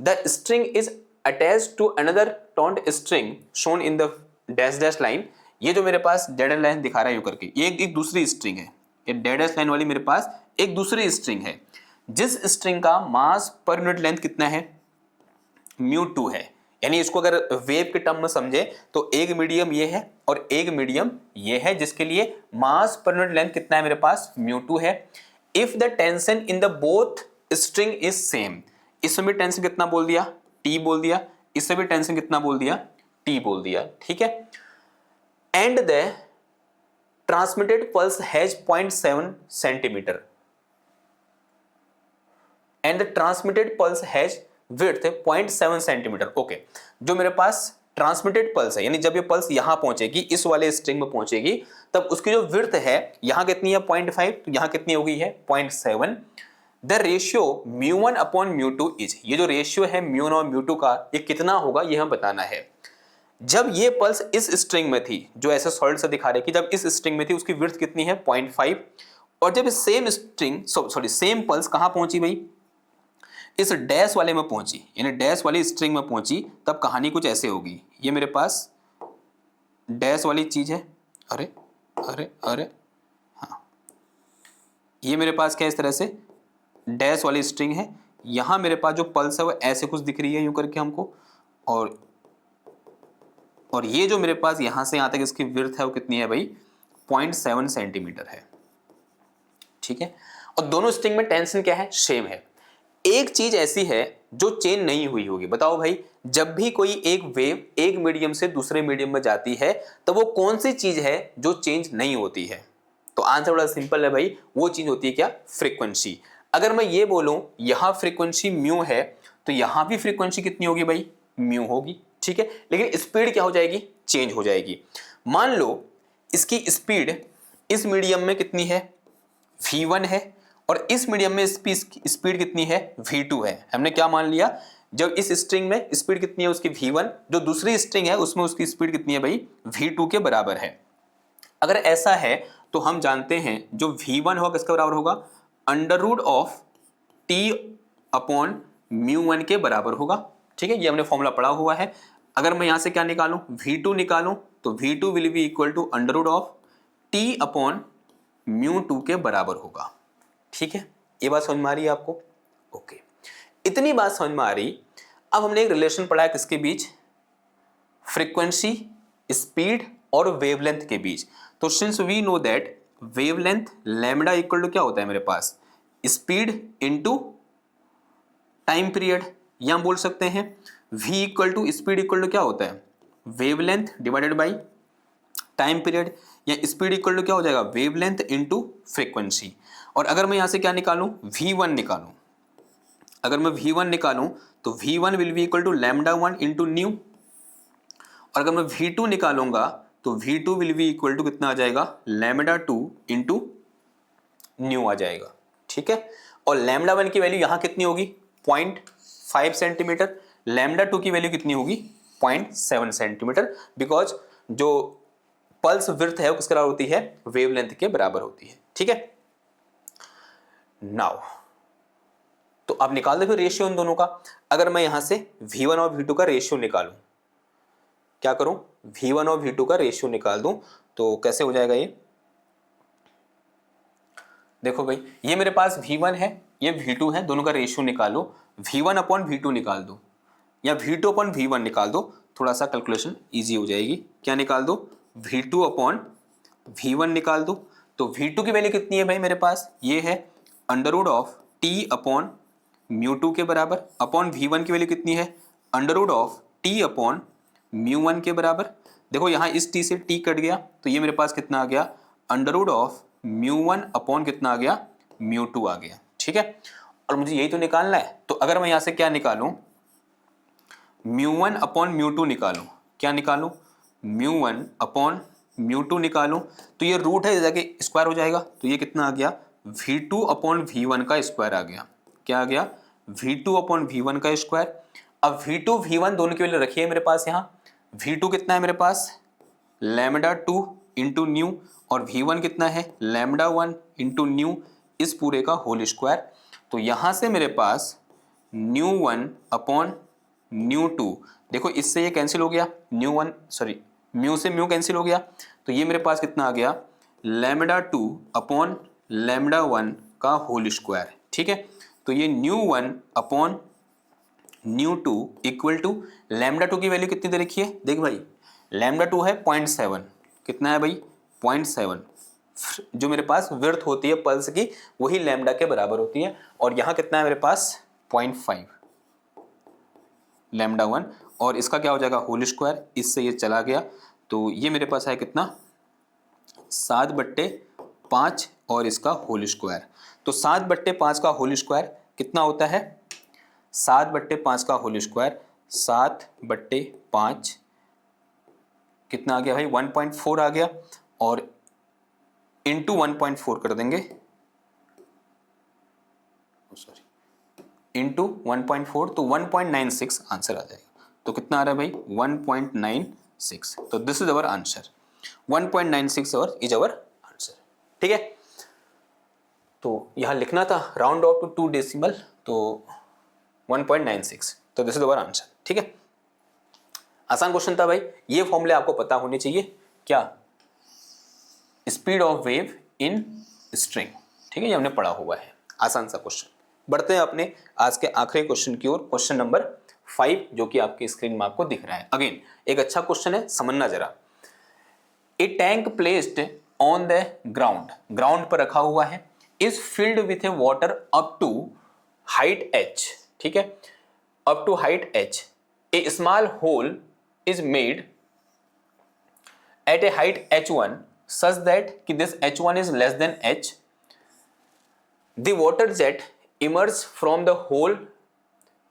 The string is attached to another taunt string shown in the dash dash line। ये जो मेरे पास डेड लाइन दिखा रहा है यूं करके, ये एक दूसरी स्ट्रिंग है, ये डेड डैश लाइन वाली मेरे पास एक दूसरी स्ट्रिंग है, जिस स्ट्रिंग का मास पर यूनिट लेंथ कितना है, μ2 है। यानी इसको अगर वेव के टर्म में समझे तो एक मीडियम ये है और एक मीडियम ये है, जिसके लिए मास पर यूनिट लेंथ कितना है मेरे पास, μ2 है। If the tension in the both string is same, इसमें भी टेंशन कितना बोल दिया, T बोल दिया, इससे भी टेंशन कितना बोल दिया, T बोल दिया। ठीक है, and the transmitted pulse has 0.7 centimetre and the transmitted pulse has width 0.7 centimetre. Okay, जो मेरे पास ट्रांसमिटेड पल्स है, यानी जब ये पल्स यहां पहुंचेगी, इस वाले स्ट्रिंग में पहुंचेगी, तब उसकी जो विड्थ है यहां कितनी है, 0.5, तो यहां कितनी हो गई है, 0.7। द रेशियो μ1 अपॉन μ2 इज, ये जो रेशियो है μ1 और μ2 का, ये कितना होगा ये हमें बताना है। जब ये पल्स इस स्ट्रिंग में थी, जो ऐसे सॉलिड से दिखा रहे कि जब इस स्ट्रिंग में थी उसकी विड्थ कितनी है, 0.5, और जब सेम स्ट्रिंग सेम पल्स कहां पहुंची भाई, इस डैश वाले में पहुंची, यानी डैश वाली स्ट्रिंग में पहुंची, तब कहानी कुछ ऐसे होगी। ये मेरे पास डैश वाली चीज है, अरे अरे अरे हाँ, ये मेरे पास क्या, इस तरह से डैश वाली स्ट्रिंग है, यहां मेरे पास जो पल्स है वो ऐसे कुछ दिख रही है यूं करके हमको, और ये जो मेरे पास यहां से यहां तक इसकी विड्थ है वो कितनी है भाई, 0.7 सेंटीमीटर है। ठीक है, और दोनों स्ट्रिंग में टेंशन क्या है, सेम है। एक चीज ऐसी है जो चेंज नहीं हुई होगी, बताओ भाई, जब भी कोई एक वेव एक मीडियम से दूसरे मीडियम में जाती है तो वो कौन सी चीज है जो चेंज नहीं होती है, तो आंसर बड़ा सिंपल है भाई, वो चीज होती है क्या, फ्रीक्वेंसी। अगर मैं ये बोलूं यहां फ्रीक्वेंसी म्यू है, तो यहां भी फ्रीक्वेंसी कितनी होगी भाई, म्यू होगी। ठीक है, लेकिन स्पीड क्या हो जाएगी, चेंज हो जाएगी। मान लो इसकी स्पीड इस मीडियम में कितनी है, v1 है, और इस मीडियम में स्पीड कितनी है, v2 है। हमने क्या मान लिया, जब इस स्ट्रिंग में स्पीड कितनी है उसकी v1, जो दूसरी स्ट्रिंग है उसमें उसकी स्पीड कितनी है भाई, v2 के बराबर है। अगर ऐसा है तो हम जानते हैं जो v1 होगा किसके बराबर होगा, under root of t upon μ1 के बराबर होगा। ठीक है, ये हमने फॉर्मूला पढ़ा हुआ है। अगर मैं यहां से क्या निकालूं, v2 निकालूं तो V2 will B equal to under root of T upon mu 2 के बराबर होगा। ठीक है, ये बात समझ में आ रही है आपको? ओके, इतनी बात समझ में आ रही। अब हमने एक रिलेशन पढ़ा है किसके बीच? फ्रीक्वेंसी, स्पीड और वेवलेंथ के बीच। तो since we know that wavelength lambda equal to क्या होता है मेरे पास? स्पीड इनटू टाइम पीरियड, या बोल सकते हैं v equal to speed equal to क्या होता है? Wavelength divided by time period, या स्पीड इक्वल टू क्या हो जाएगा? Wavelength into frequency. और अगर मैं यहां से क्या निकालूं? v1 निकालूं। अगर मैं v1 निकालूं तो v1 will B equal to lambda 1 into nu, और अगर मैं v2 निकालूंगा तो v2 will B equal to कितना आ जाएगा? लैम्डा 2 इंटू न्यू आ जाएगा। ठीक है, और लैम्डा 1 की वैल्यू यहां कितनी होगी? 0.5 सेंटीमीटर। लैम्डा 2 की वैल्यू कितनी होगी? 0.7 सेंटीमीटर, बिकॉज जो पल्स विड्थ है वो किसके बराबर होती है? वेवलेंथ के बराबर होती है। ठीक है, नाउ तो आप निकाल दो फिर रेशियो इन दोनों का। अगर मैं यहां से V1 और V2 का रेशियो निकालूं, क्या करूं? V1 और V2 का रेशियो निकाल दूं तो कैसे हो जाएगा ये? देखो भाई, ये मेरे पास V1 है, ये V2 है, दोनों का रेशियो निकालो। V1 अपॉन V2 निकाल दो, या V2 अपॉन V1 निकाल दो, थोड़ा सा कैलकुलेशन इजी हो जाएगी। क्या निकाल दो? V2 अपॉन V1 निकाल दो। तो V2 की वैल्यू कितनी है भाई मेरे पास? ये है under root of T upon mu 2 के बराबर, अपॉन V1 की वैल्यू कितनी है? Under root of T upon mu 1 के बराबर। देखो यहाँ इस T से T कट गया, तो ये मेरे पास कितना आ गया? Under root of mu 1 upon कितना आ गया? म्यू 2 आ गया। ठीक है, और मुझे यही तो निकालना है। तो अगर मैं यहाँ से क्या निकालूं? म्यू 1 अपॉन म्यू 2 निकालूं। क्या निकालूं? म्यू 1 अपॉन म्यू 2 निकालूं, तो ये रूट है जाके स्क्वायर हो जाएगा, तो ये कितना आ गया? V2 अपॉन V1 का स्क्वायर आ गया। क्या आ गया? V2 अपॉन V1 का स्क्वायर। अब V2 V1 दोनों की वैल्यू रखिए मेरे पास। यहाँ V2 कितना है मेरे पास? लैम्डा 2 इंटू न्यू, और V1 कितना है? लैम्डा 1 इंटू न्यू, इस पूरे का होल स्क्वायर। तो यहाँ से मेरे पास न्यू 1 अपॉन न्यू 2, देखो इससे ये कैंसिल हो गया, म्यू से म्यू कैंसिल हो गया, तो ये मेरे पास कितना आ गया? लैम्डा 2 अपॉन लैम्डा 1 का होल स्क्वायर। ठीक है, तो ये nu 1 upon nu 2 equal to lambda 2 की वैल्यू कितनी दे रखी है? देख भाई, लैम्डा 2 है 0.7, कितना है भाई? 0.7। जो मेरे पास विड्थ होती है पल्स की वही लैम्डा के बराबर होती है, और यहाँ कितना है मेरे पास? 0.5 लैम्डा 1, और इसका क्या हो जाएगा? होल स्क्वायर, इससे ये चला गया, तो ये मेरे पास है कितना? 7/5 और इसका होल स्क्वायर। तो 7/5 का होल स्क्वायर कितना होता है? 7/5 का होल स्क्वायर 7/5 कितना आ गया भाई? 1.4 आ गया, और इंटू 1.4 कर देंगे, सॉरी इंटू 1.4, तो 1.96 आंसर आ जाएगा। तो कितना आ रहा है भाई? 1.96। तो this is our answer, 1.96 is our answer. ठीक है, तो यहां लिखना था राउंड ऑफ टू 2 डेसिमल, तो 1.96, तो दिस इज अवर आंसर। ठीक है, आसान क्वेश्चन था भाई। ये फॉर्मूले आपको पता होने चाहिए। क्या? Speed of wave in string. ठीक है, ये हमने पढ़ा हुआ है, आसान सा क्वेश्चन। बढ़ते हैं अपने आज के आखिरी क्वेश्चन की ओर, क्वेश्चन नंबर 5, जो कि आपकी स्क्रीन में आपको दिख रहा है। अगेन एक अच्छा क्वेश्चन है, समझना जरा। A tank placed on the ground, ground पर रखा हुआ है, is filled with a water up to height h। ठीक है, up to height h, a small hole is made at a height h1 such that कि this h1 is less than h, the water jet emerges from the hole,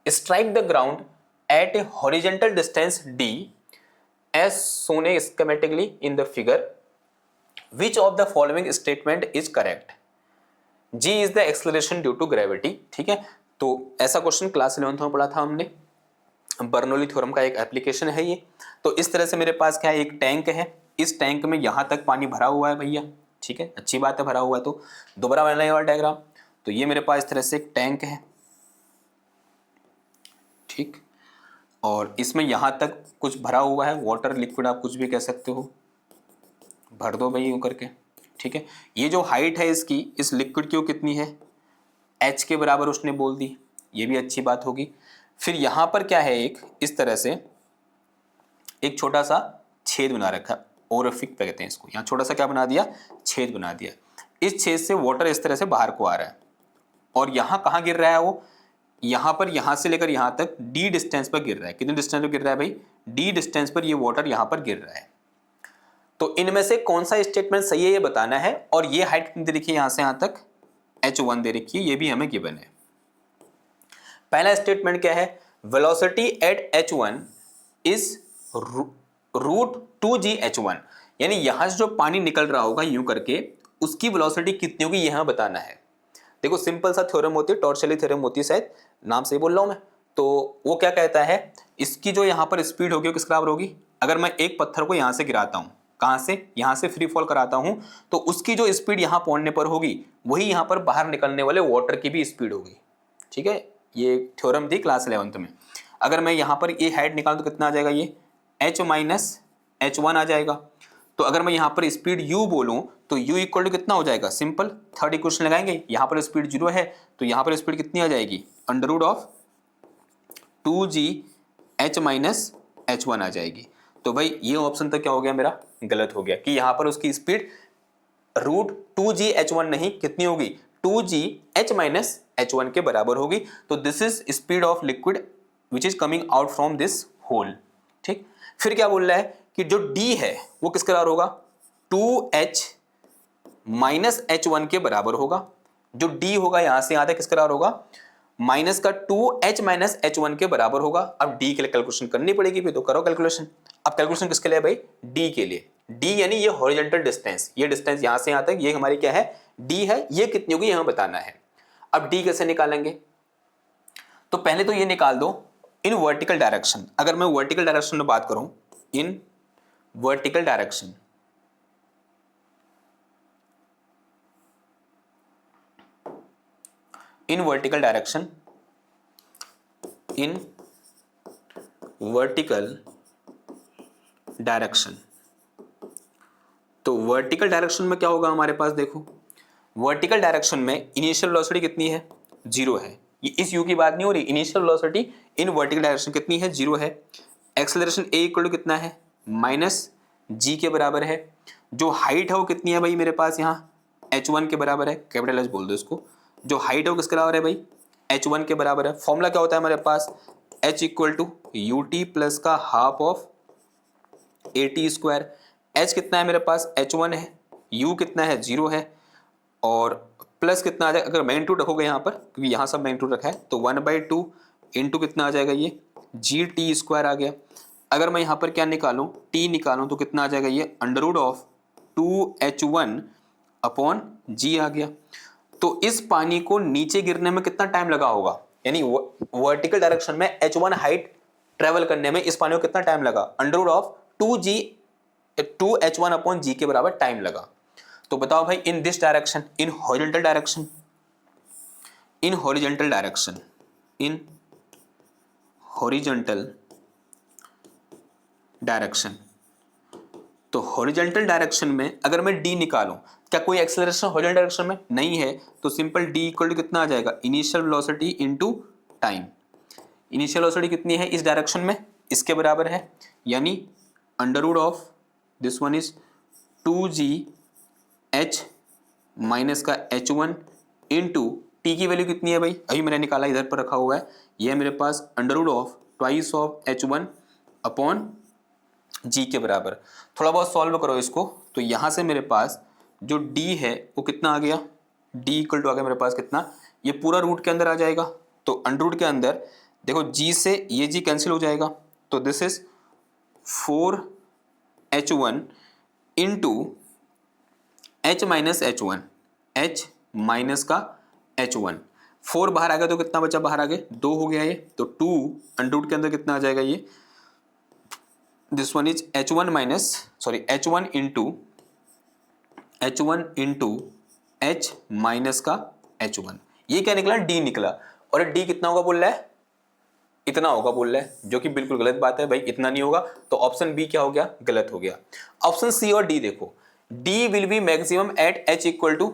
strike the ground at a horizontal distance d as shown schematically in the figure. Which of the following statement is correct? g is the acceleration due to gravity। ठीक है, तो ऐसा question class 11th में पढ़ा था हमने, Bernoulli theorem का एक एप्लीकेशन है ये। तो इस तरह से मेरे पास क्या है? एक टैंक है, इस टैंक में यहां तक पानी भरा हुआ है भैया। ठीक है, अच्छी बात है, भरा हुआ है। तो दोबारा बनाने वाला डायग्राम, तो ये मेरे पास इस तरह से एक टैंक है। ठीक, और इसमें यहाँ तक कुछ भरा हुआ है, वाटर लिक्विड आप कुछ भी कह सकते हो, भर दो भाई यूँ करके, ठीक है। ये जो हाइट है इसकी, इस लिक्विड की, वो कितनी है, h के बराबर उसने बोल दी, ये भी अच्छी बात होगी। फिर यहाँ पर क्या है, एक इस तरह से एक छोटा सा छेद बना रखा, ओरिफिक पे कहते हैं इसको, यहाँ छोटा सा क्या बना दिया, छेद बना दिया। इस छेद से वाटर इस तरह से बाहर को आ रहा है, और यहाँ कहाँ गिर रहा है वो, यहाँ पर, यहाँ से लेकर यहाँ तक d डिस्टेंस पर गिर रहा है। कितने डिस्टेंस पर गिर रहा है भाई, d डिस्टेंस पर ये वाटर यहाँ पर गिर रहा है। तो इनमें से कौन सा स्टेटमेंट सही है ये बताना है। और ये हाइट कितनी दे रखी है, यहाँ से यहाँ तक h1 दे रखी है, ये भी हमें गिवन है। पहला स्टेटमेंट क्या है, velocity at h1 is √2gh1, यानी यहां से जो पानी निकल रहा होगा यूं करके, उसकी वेलोसिटी कितनी होगी यहां बताना है। देखो सिंपल सा थ्योरम होती है, टॉर्शली थ्योरम होती है, शायद नाम से ही बोल रहा हूं मैं। तो वो क्या कहता है, इसकी जो यहाँ पर स्पीड होगी वो किस बराबर होगी, अगर मैं एक पत्थर को यहाँ से गिराता हूँ, कहाँ से, यहाँ से फ्री फॉल कराता हूँ, तो उसकी जो स्पीड यहाँ पहुँचने पर होगी वही यहाँ पर बाहर निकलने वाले वाटर की भी स्पीड होगी, ठीक है। ये थ्योरम थी क्लास 11th में। अगर मैं यहाँ पर ये हाइट निकालूं तो कितना आ जाएगा, ये h माइनस h1 आ जाएगा। तो अगर मैं यहाँ पर स्पीड u बोलूँ तो u इक्वल टू कितना हो जाएगा, सिंपल थर्ड इक्वेशन लगाएंगे, यहाँ पर स्पीड 0 है तो यहाँ पर स्पीड कितनी आ जाएगी, √2g h माइनस h1 आ जाएगी। तो भाई ये ऑप्शन तो क्या हो गया मेरा, गलत हो गया, कि यहाँ पर उसकी स्पीड √2gh1 नहीं, कितनी होगी, 2gh माइनस h1 के बराबर होगी। तो this is speed of liquid which is coming out from this hole, ठीक। फिर क्या बोल रहा है कि जो d है वो किसके बराबर होगा, 2h माइनस h1 के बराबर होगा। जो d होगा यहां से यहां तक किसके बराबर होगा, माइनस का 2h माइनस h1 के बराबर होगा। अब d के लिए कैलकुलेशन करनी पड़ेगी, फिर तो करो कैलकुलेशन। अब कैलकुलेशन किसके लिए भाई, d के लिए। d यानी ये हॉरिजॉन्टल डिस्टेंस, ये डिस्टेंस यहां से यहां तक, ये हमारी क्या है, d है, ये कितनी होगी यहां बताना है। अब d कैसे निकालेंगे, तो पहले तो ये निकाल दो इन वर्टिकल डायरेक्शन। अगर मैं वर्टिकल डायरेक्शन में बात करूं, in vertical direction, in vertical direction, in vertical direction, तो वर्टिकल डायरेक्शन में क्या होगा हमारे पास, देखो वर्टिकल डायरेक्शन में इनिशियल वेलोसिटी कितनी है, 0 है। ये इस u की बात नहीं हो रही, initial velocity in vertical direction कितनी है, 0 है। एक्सेलरेशन a इक्वल टू कितना है, माइनस g के बराबर है। जो हाइट है वो कितनी है भाई मेरे पास, यहाँ h1 के बराबर है, कैपिटल H बोल दो इसको। जो हाइट है वो किसके बराबर है भाई, h1 के बराबर है। फॉर्मूला क्या होता है हमारे पास, h equal to ut plus का half of at square. h कितना है मेरे पास, h1 है, u कितना है, 0 है, और प्लस कितना आ जाएगा, अगर मैग्नीट्यूड रखोगे यहाँ पर, क्योंकि यहाँ सब मैग्नीट्यूड रखा है, तो 1/2 इंटू कितना आ जाएगा, ये gt स्क्वायर आ गया। अगर मैं यहाँ पर क्या निकालूं, t निकालूं तो कितना आ जाएगा, ये √2h1 अपॉन g आ गया। तो इस पानी को नीचे गिरने में कितना टाइम लगा होगा, यानी वर्टिकल डायरेक्शन में h1 हाइट ट्रेवल करने में इस पानी को कितना टाइम लगा, √2h1 अपॉन g के बराबर टाइम लगा। तो बताओ भाई, in this direction, in horizontal direction, in horizontal direction, in horizontal direction, तो हॉरिजॉन्टल डायरेक्शन में अगर मैं d निकालूं, क्या कोई एक्सेलरेशन हॉरिजॉन्टल डायरेक्शन में नहीं है, तो सिंपल d इक्वल टू कितना आ जाएगा, initial velocity into time. Initial velocity कितनी है इस डायरेक्शन में, इसके बराबर है, यानी under root of this one is 2gh minus का h1 इंटू टी की वैल्यू कितनी है भाई, अभी मैंने निकाला, इधर पर रखा हुआ है, यह मेरे पास under root of twice of h1 upon g के बराबर। थोड़ा बहुत सॉल्व करो इसको, तो यहाँ से मेरे पास जो d है वो कितना आ गया, d इक्वल टू आ गया मेरे पास कितना, ये पूरा रूट के अंदर आ जाएगा। तो अंडर रूट के अंदर देखो g से ये g कैंसिल हो जाएगा, तो this is 4h1 into h minus h1, h minus का h1, 4 बाहर आ गया तो कितना बचा, बाहर आ गए 2 हो गया ये, तो 2 अंडर रूट के अंदर कितना आ जाएगा, ये this one is h1 minus sorry h1 into h minus का h1, ये क्या निकला, d निकला। और d कितना होगा बोल रहा है, इतना होगा बोल रहा है, जो कि बिल्कुल गलत बात है भाई, इतना नहीं होगा। तो ऑप्शन बी क्या हो गया, गलत हो गया। ऑप्शन सी और डी देखो, d will be maximum at h equal to,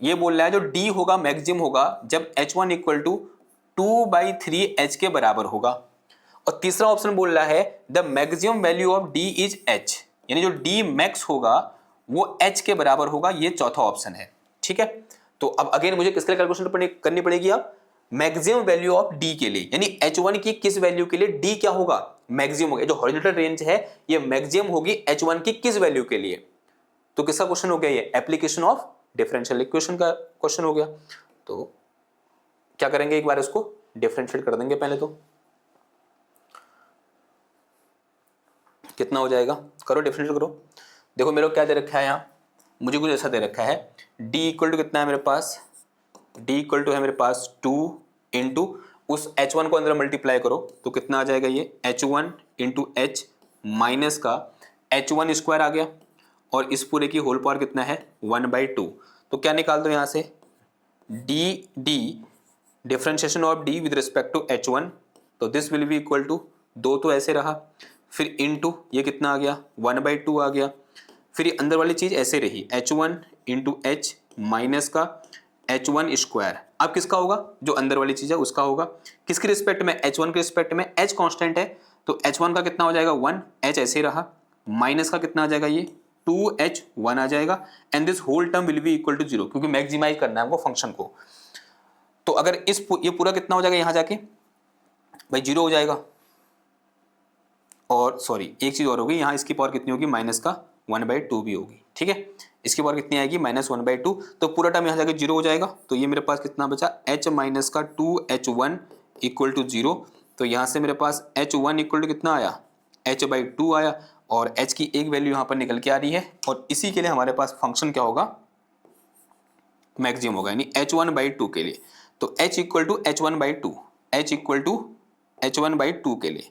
ये बोल रहा है जो डी होगा मैक्सिमम होगा जब H1 इक्वल टू 2/3 के बराबर होगा। और तीसरा ऑप्शन बोल रहा है the maximum value of D is H, यानी जो डी मैक्स होगा वो एच के बराबर होगा, ये चौथा ऑप्शन है। ठीक है, तो अब अगेन मुझे किसके लिए कैलकुलेशन करनी पड़ेगी, अब मैक्सिमम वैल्यू ऑफ डी के लिए, यानी H1 की किस वैल्यू के लिए डी क्या होगा, मैक्सिमम होगा। जो हॉरिजॉन्टल रेंज है ये मैक्सिमम होगी H1 की किस वैल्यू के लिए। तो किसका क्वेश्चन हो गया, ये एप्लीकेशन ऑफ डिफरेंशियल इक्वेशन का क्वेश्चन हो गया। तो क्या करेंगे, एक बार इसको डिफरेंशिएट कर देंगे पहले। तो कितना हो जाएगा, करो डिफरेंशिएट करो। देखो मेरे को क्या दे रखा है यहाँ, मुझे कुछ ऐसा दे रखा है, d इक्वल टू कितना है मेरे पास, d इक्वल टू है मेरे पास 2 इंटू उस H1 को अंदर मल्टीप्लाई करो तो कितना आ जाएगा, ये H1 इंटू एच माइनस का H1 स्क्वायर आ गया, और इस पूरे की होल पावर कितना है 1/2। तो क्या निकाल दो यहाँ से, d differentiation of d with respect to H1, तो दिस विल बी इक्वल टू 2 तो ऐसे रहा, फिर इनटू ये कितना आ गया 1/2 आ गया, फिर ये अंदर वाली चीज ऐसे रही H1 इंटू एच माइनस का H1 स्क्वायर। अब किसका होगा, जो अंदर वाली चीज है उसका होगा, किसके रिस्पेक्ट में, H1 के रिस्पेक्ट में, H कांस्टेंट है तो H1 का कितना हो जाएगा 1, H ऐसे रहा, माइनस का कितना आ जाएगा ये 2H1 आ जाएगा, and this whole term will B equal to 0, क्योंकि मैक्सिमाइज करना है हमको फंक्शन को। तो अगर ये पूरा कितना हो जाएगा यहां जाके भाई 0 हो जाएगा, और सॉरी एक चीज और होगी, यहाँ इसकी पावर कितनी होगी माइनस का 1/2 भी होगी। ठीक है, इसकी पावर कितनी आएगी -1/2, तो पूरा टर्म यहाँ जाके 0 हो जाएगा। तो ये मेरे पास कितना बचा h माइनस का 2H1 इक्वल टू 0। तो यहाँ से मेरे पास H1 इक्वल टू कितना आया, h/2 आया, और h की एक वैल्यू यहाँ पर निकल के आ रही है, और इसी के लिए हमारे पास फंक्शन क्या होगा, मैक्सिमम होगा, यानी H1/2 के लिए। तो h equal to H1/2, h equal to H1/2 के लिए,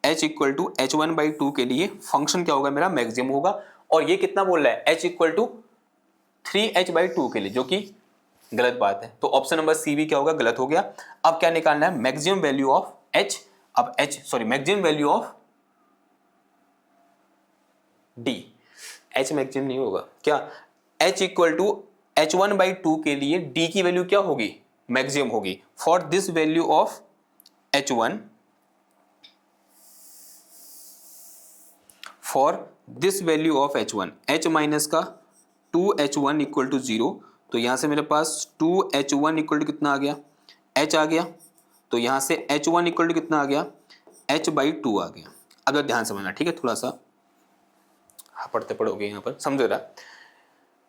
h इक्वल टू H1/2 के लिए फंक्शन क्या होगा मेरा, मैक्सिमम होगा। और ये कितना बोल रहा है, h इक्वल टू 3h/2 के लिए, जो कि गलत बात है। तो ऑप्शन नंबर सी भी क्या होगा, गलत हो गया। अब क्या निकालना है, मैक्सिमम वैल्यू ऑफ h, अब maximum value of d, h maximum नहीं होगा क्या, h इक्वल टू H1/2 के लिए d की वैल्यू क्या होगी, मैक्सिमम होगी। For this value of H1, for this value of H1, h minus का 2H1 इक्वल टू 0, तो यहां से मेरे पास 2H1 इक्वल टू कितना आ गया, h आ गया, तो यहां से H1 इक्वल टू कितना आ गया, h/2 आ गया। अब ध्यान समझना, ठीक है, थोड़ा सा पढ़ते पढ़ोगे यहाँ पर समझो रहा,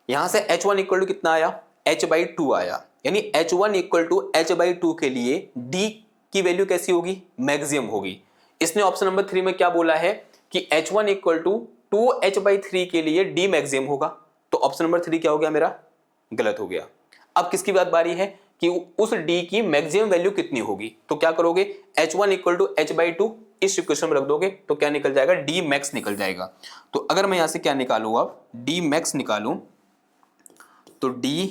यहां से H1 इक्वल टू कितना आया, h/2 आया, यानी H1 इक्वल टू h/2 के लिए d की वैल्यू कैसी होगी, मैक्सिमम होगी। इसने ऑप्शन नंबर 3 में क्या बोला है कि H1 इक्वल टू 2h/3 के लिए d मैक्सिमम होगा, तो ऑप्शन नंबर 3 क्या हो गया मेरा, गलत हो गया। अब किसकी बात बारी है कि उस d की मैक्सिमम वैल्यू कितनी होगी, तो क्या करोगे, H1 इक्वल टू h/2 इस इक्वेशन में रख दोगे तो क्या निकल जाएगा, d मैक्स निकल जाएगा। तो अगर मैं यहां से क्या निकालूं, अब d मैक्स निकालूं तो d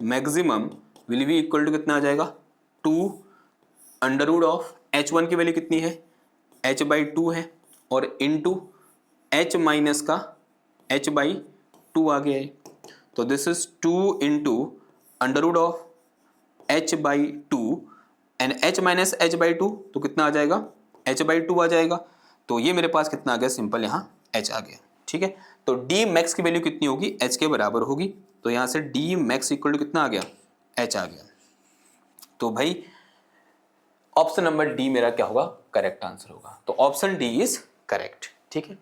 maximum will B equal to कितना आ जाएगा, 2 अंडर रूट ऑफ H1 की वैल्यू कितनी है, h/2 है, और इनटू h माइनस का h/2 आ गया है, तो this is 2 into under root of h/2 and h minus h/2, तो कितना आ जाएगा, h/2 आ जाएगा। तो ये मेरे पास कितना आ गया, सिंपल यहाँ h आ गया। ठीक है, तो d मैक्स की वैल्यू कितनी होगी, h के बराबर होगी, तो यहाँ से d मैक्स इक्वल टू कितना आ गया, h आ गया। तो भाई ऑप्शन नंबर डी मेरा क्या होगा, करेक्ट आंसर होगा। तो ऑप्शन डी इज करेक्ट। ठीक है,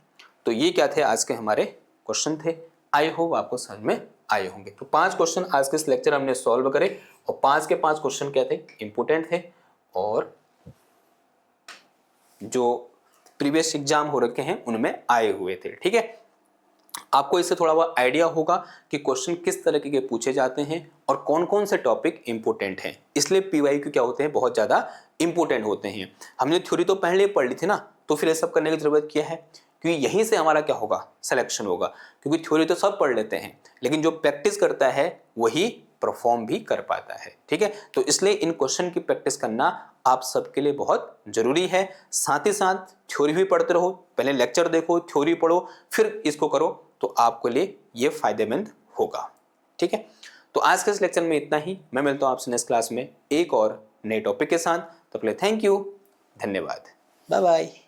तो ये क्या थे आज के हमारे क्वेश्चन थे, आई होप आपको समझ में आए होंगे। तो 5 क्वेश्चन आज के इस लेक्चर हमने सॉल्व करे, और 5 के 5 क्वेश्चन क्या थे, इंपोर्टेंट थे, और जो प्रीवियस एग्जाम हो रखे हैं उनमें आए हुए थे। ठीक है, आपको इससे थोड़ा बहुत आइडिया होगा कि क्वेश्चन किस तरीके के पूछे जाते हैं और कौन कौन से टॉपिक इंपोर्टेंट हैं। इसलिए पीवाईक्यू क्या होते हैं, बहुत ज़्यादा इंपोर्टेंट होते हैं। हमने थ्योरी तो पहले ही पढ़ ली थी ना, तो फिर ये सब करने की जरूरत क्या है, क्योंकि यहीं से हमारा क्या होगा, सिलेक्शन होगा। क्योंकि थ्योरी तो सब पढ़ लेते हैं, लेकिन जो प्रैक्टिस करता है वही परफॉर्म भी कर पाता है। ठीक है, तो इसलिए इन क्वेश्चन की प्रैक्टिस करना आप सबके लिए बहुत जरूरी है। साथ ही साथ थ्योरी भी पढ़ते रहो, पहले लेक्चर देखो, थ्योरी पढ़ो, फिर इसको करो, तो आपके लिए ये फायदेमंद होगा। ठीक है, तो आज के इस लेक्चर में इतना ही। मैं मिलता हूँ आपसे नेक्स्ट क्लास में एक और नए टॉपिक के साथ। तो पहले थैंक यू, धन्यवाद, बाय बाय।